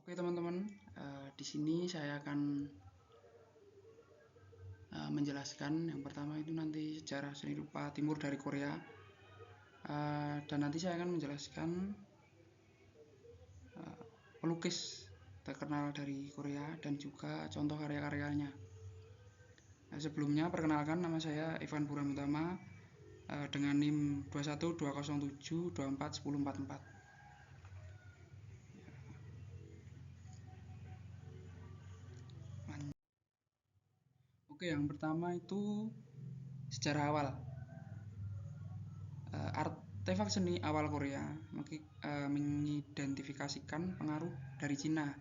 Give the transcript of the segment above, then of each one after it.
Oke teman-teman, di sini saya akan menjelaskan yang pertama itu nanti sejarah seni rupa timur dari Korea, dan nanti saya akan menjelaskan pelukis terkenal dari Korea dan juga contoh karya-karyanya. Sebelumnya perkenalkan, nama saya Ivan Puramutama dengan NIM 21207241044. Oke, yang pertama itu sejarah awal. Artefak seni awal Korea mengidentifikasikan pengaruh dari Cina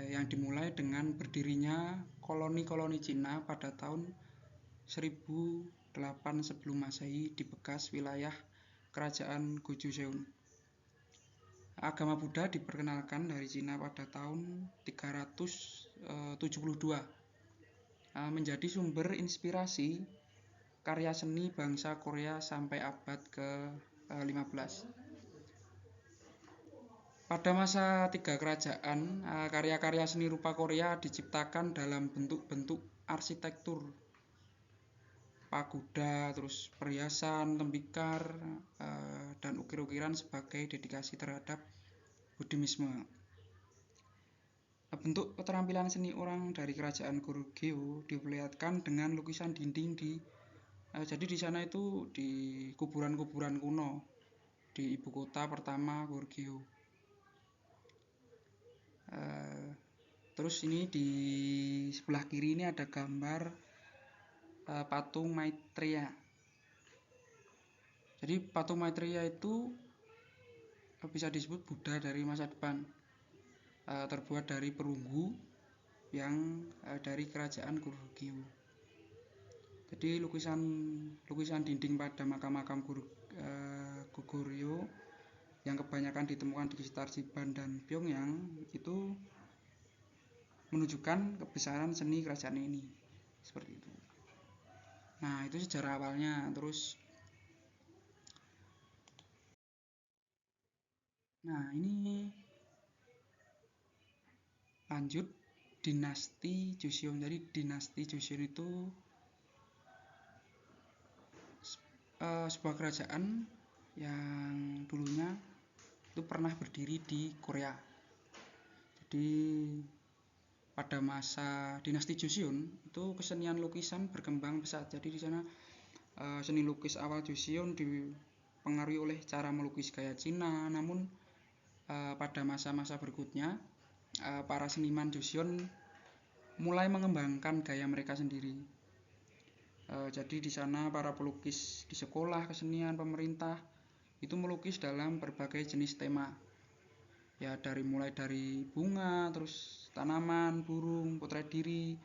yang dimulai dengan berdirinya koloni-koloni Cina pada tahun 1008 sebelum Masehi di bekas wilayah kerajaan Gojoseon. Agama Buddha diperkenalkan dari Cina pada tahun 372, menjadi sumber inspirasi karya seni bangsa Korea sampai abad ke-15. Pada masa tiga kerajaan, karya-karya seni rupa Korea diciptakan dalam bentuk-bentuk arsitektur, pagoda, terus perhiasan, tembikar, dan ukir-ukiran sebagai dedikasi terhadap Buddhisme. Bentuk keterampilan seni orang dari kerajaan Goryeo diperlihatkan dengan lukisan dinding jadi di sana itu di kuburan-kuburan kuno di ibu kota pertama Goryeo. Terus ini di sebelah kiri ini ada gambar patung Maitreya. Jadi patung Maitreya itu bisa disebut Buddha dari masa depan, terbuat dari perunggu yang dari kerajaan Goryeo. Jadi lukisan dinding pada makam-makam Goryeo yang kebanyakan ditemukan di sekitar Siban dan Pyongyang itu menunjukkan kebesaran seni kerajaan ini, seperti itu. Nah, itu sejarah awalnya. Terus ini lanjut dinasti Joseon. Jadi dinasti Joseon itu sebuah kerajaan yang dulunya itu pernah berdiri di Korea. Jadi pada masa dinasti Joseon itu kesenian lukisan berkembang pesat. Jadi di sana seni lukis awal Joseon dipengaruhi oleh cara melukis gaya Cina. Namun pada masa-masa berikutnya para seniman Joseon mulai mengembangkan gaya mereka sendiri. Jadi di sana para pelukis di sekolah kesenian pemerintah itu melukis dalam berbagai jenis tema. Ya, mulai dari bunga, terus tanaman, burung, potret diri,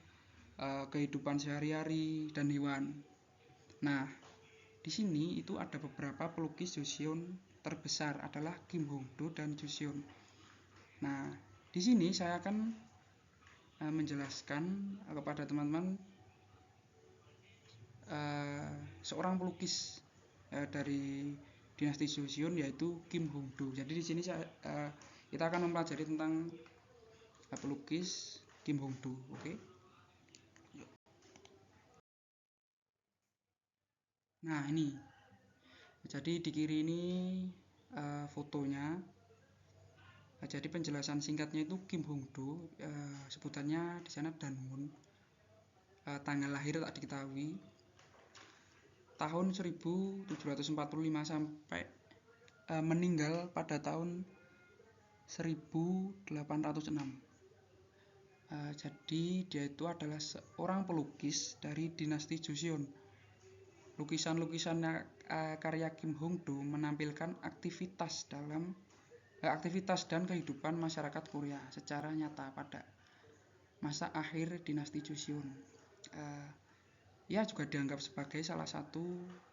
kehidupan sehari-hari dan hewan. Nah, di sini itu ada beberapa pelukis Joseon terbesar adalah Kim Hong-do dan Joseon. Nah, di sini saya akan menjelaskan kepada teman-teman seorang pelukis dari dinasti Joseon, yaitu Kim Hong-do. Jadi di sini kita akan mempelajari tentang pelukis Kim Hong-do. Oke. Nah, ini. Jadi di kiri ini fotonya. Jadi penjelasan singkatnya itu Kim Hong-do, sebutannya di sana Danmun. Tanggal lahir tak diketahui. Tahun 1745 sampai meninggal pada tahun 1806. Jadi dia itu adalah seorang pelukis dari dinasti Joseon. Lukisan-lukisan karya Kim Hong-do menampilkan aktivitas dan kehidupan masyarakat Korea secara nyata pada masa akhir dinasti Joseon. Ia juga dianggap sebagai salah satu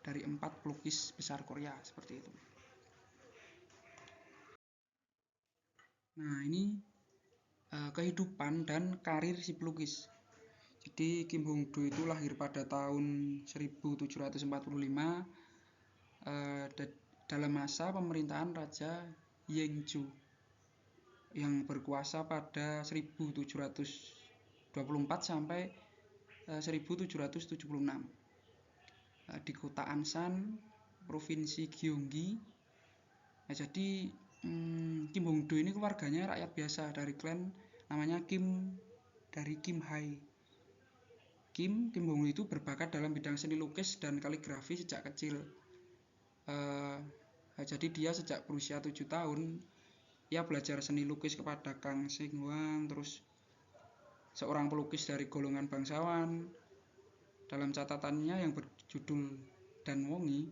dari 4 pelukis besar Korea, seperti itu. Nah, ini kehidupan dan karir si pelukis. Jadi Kim Hong-do itu lahir pada tahun 1745 dalam masa pemerintahan Raja Yengju. yang berkuasa pada 1724 sampai 1776 di kota Ansan, provinsi Gyeonggi. Nah, jadi Kim Hong-do ini keluarganya rakyat biasa dari klan namanya Kim, dari Kim Hae. Kim Hong-do itu berbakat dalam bidang seni lukis dan kaligrafi sejak kecil. Jadi dia sejak berusia 7 tahun ia belajar seni lukis kepada Kang Sing Hwang, terus seorang pelukis dari golongan bangsawan. Dalam catatannya yang berjudul Dan Wongi,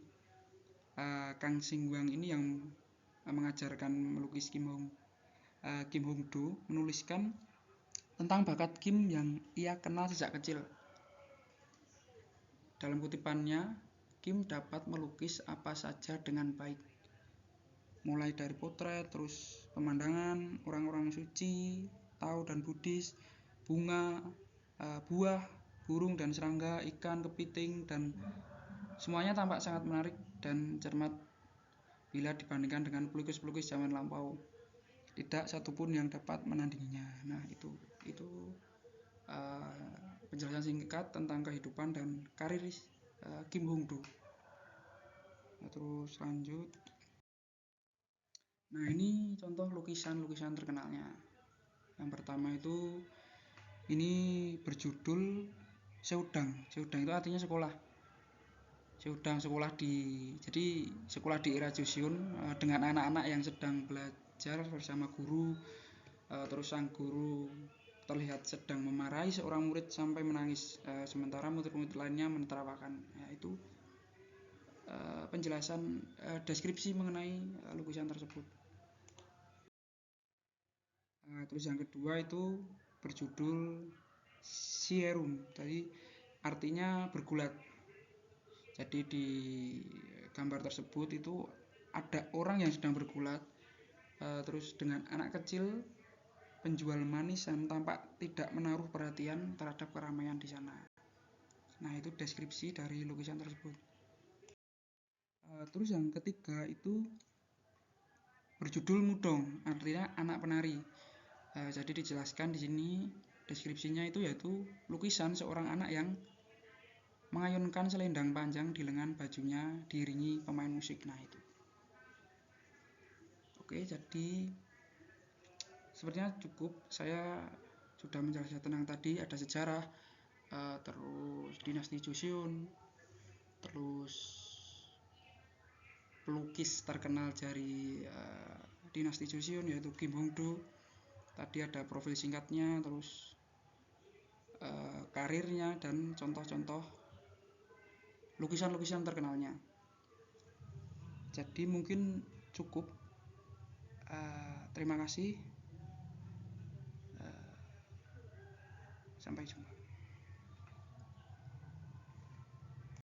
Kang Sing Hwang ini yang mengajarkan melukis Kim Hong-do menuliskan tentang bakat Kim yang ia kenal sejak kecil. Dalam kutipannya, Kim dapat melukis apa saja dengan baik, mulai dari potret, terus pemandangan, orang-orang suci, Tao dan Buddhis, bunga, buah, burung dan serangga, ikan, kepiting, dan semuanya tampak sangat menarik dan cermat bila dibandingkan dengan pelukis-pelukis zaman lampau. Tidak satupun yang dapat menandinginya. Nah, itu penjelasan singkat tentang kehidupan dan karir Kim Hong-do. Nah, terus lanjut. Nah, ini contoh lukisan-lukisan terkenalnya. Yang pertama itu ini berjudul Seudang. Seudang itu artinya sekolah. Seudang jadi sekolah di era Joseon dengan anak-anak yang sedang belajar bersama guru. Terus sang guru terlihat sedang memarahi seorang murid sampai menangis, sementara murid-murid lainnya menertawakan. Ya, itu penjelasan deskripsi mengenai lukisan tersebut. Terus yang kedua itu berjudul Sierum, tadi artinya bergulat. Jadi di gambar tersebut itu ada orang yang sedang bergulat, terus dengan anak kecil penjual manisan tampak tidak menaruh perhatian terhadap keramaian di sana. Nah, itu deskripsi dari lukisan tersebut. Terus yang ketiga itu berjudul Mudong, artinya anak penari. Jadi dijelaskan di sini deskripsinya itu yaitu lukisan seorang anak yang mengayunkan selendang panjang di lengan bajunya diiringi pemain musik. Nah, itu. Oke, jadi sepertinya cukup. Saya sudah menjelaskan tentang tadi ada sejarah, terus dinasti Joseon, terus pelukis terkenal dari dinasti Joseon yaitu Kim Hong-do. Tadi ada profil singkatnya, terus karirnya dan contoh-contoh lukisan-lukisan terkenalnya. Jadi mungkin cukup. Terima kasih. Sampai jumpa.